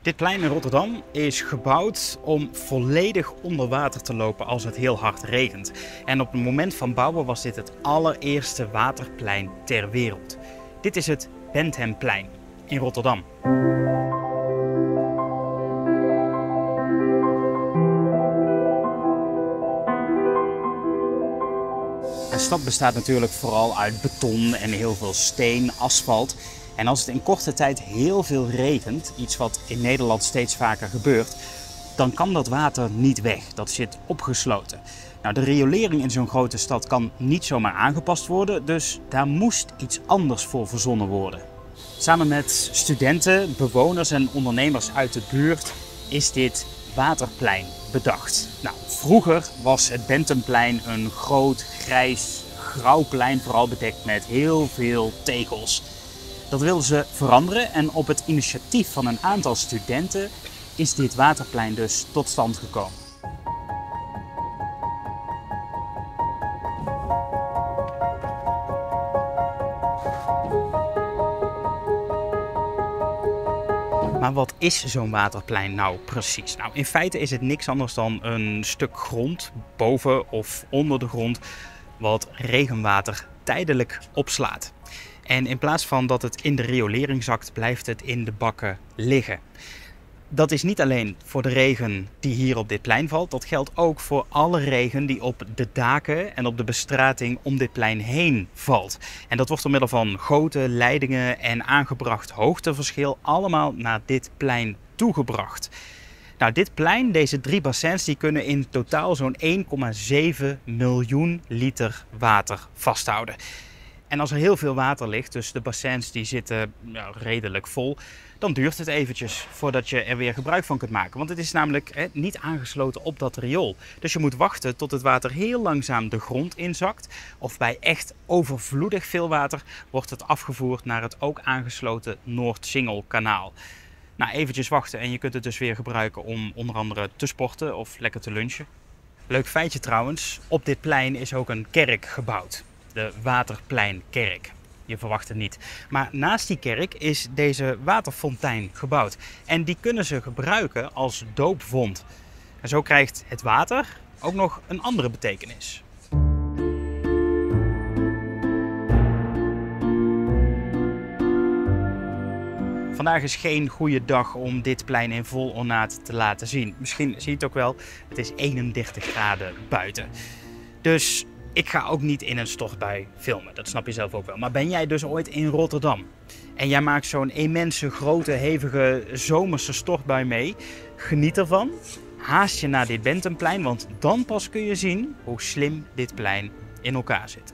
Dit plein in Rotterdam is gebouwd om volledig onder water te lopen als het heel hard regent. En op het moment van bouwen was dit het allereerste waterplein ter wereld. Dit is het Bentemplein in Rotterdam. Een stad bestaat natuurlijk vooral uit beton en heel veel steen, asfalt. En als het in korte tijd heel veel regent, iets wat in Nederland steeds vaker gebeurt, dan kan dat water niet weg. Dat zit opgesloten. Nou, de riolering in zo'n grote stad kan niet zomaar aangepast worden, dus daar moest iets anders voor verzonnen worden. Samen met studenten, bewoners en ondernemers uit de buurt is dit waterplein bedacht. Nou, vroeger was het Bentemplein een groot, grijs, grauw plein, vooral bedekt met heel veel tegels. Dat wilden ze veranderen en op het initiatief van een aantal studenten is dit waterplein dus tot stand gekomen. Maar wat is zo'n waterplein nou precies? Nou, in feite is het niks anders dan een stuk grond boven of onder de grond wat regenwater tijdelijk opslaat. En in plaats van dat het in de riolering zakt, blijft het in de bakken liggen. Dat is niet alleen voor de regen die hier op dit plein valt. Dat geldt ook voor alle regen die op de daken en op de bestrating om dit plein heen valt. En dat wordt door middel van goten, leidingen en aangebracht hoogteverschil allemaal naar dit plein toegebracht. Nou, dit plein, deze 3 bassins, die kunnen in totaal zo'n 1,7 miljoen liter water vasthouden. En als er heel veel water ligt, dus de bassins die zitten redelijk vol, dan duurt het eventjes voordat je er weer gebruik van kunt maken. Want het is namelijk niet aangesloten op dat riool. Dus je moet wachten tot het water heel langzaam de grond inzakt. Of bij echt overvloedig veel water wordt het afgevoerd naar het ook aangesloten Noordsingelkanaal. Nou, eventjes wachten en je kunt het dus weer gebruiken om onder andere te sporten of lekker te lunchen. Leuk feitje trouwens, op dit plein is ook een kerk gebouwd. De Waterpleinkerk. Je verwacht het niet. Maar naast die kerk is deze waterfontein gebouwd. En die kunnen ze gebruiken als doopvont. En zo krijgt het water ook nog een andere betekenis. Vandaag is geen goede dag om dit plein in vol ornaat te laten zien. Misschien zie je het ook wel, het is 31 graden buiten. Dus ik ga ook niet in een stortbui filmen, dat snap je zelf ook wel. Maar ben jij dus ooit in Rotterdam en jij maakt zo'n immense, grote, hevige zomerse stortbui mee? Geniet ervan, haast je naar dit Bentemplein, want dan pas kun je zien hoe slim dit plein in elkaar zit.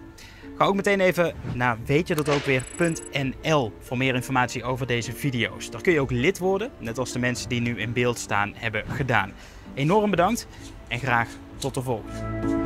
Ga ook meteen even naar weetjedatóókwéér.nl voor meer informatie over deze video's. Daar kun je ook lid worden, net als de mensen die nu in beeld staan hebben gedaan. Enorm bedankt en graag tot de volgende.